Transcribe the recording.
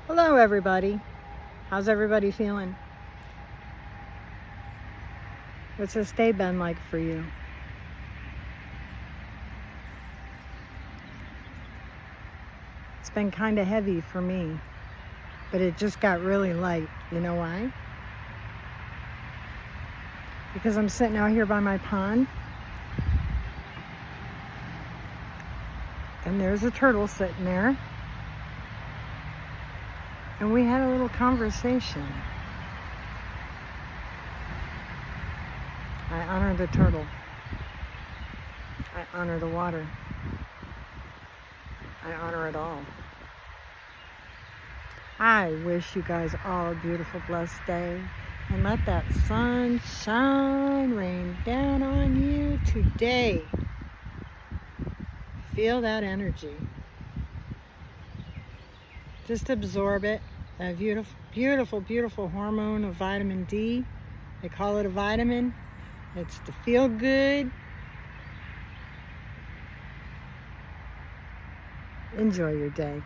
Hello everybody. How's everybody feeling? What's this day been like for you? It's been kind of heavy for me, but it just got really light. You know why? Because I'm sitting out here by my pond, and there's a turtle sitting there, and we had a little conversation. I honor the turtle. I honor the water. I honor it all. I wish you guys all a beautiful, blessed day, and let that sun shine, rain down on you today. Feel that energy. Just absorb it. That beautiful, beautiful, beautiful hormone of vitamin D. They call it a vitamin. It's to feel good. Enjoy your day.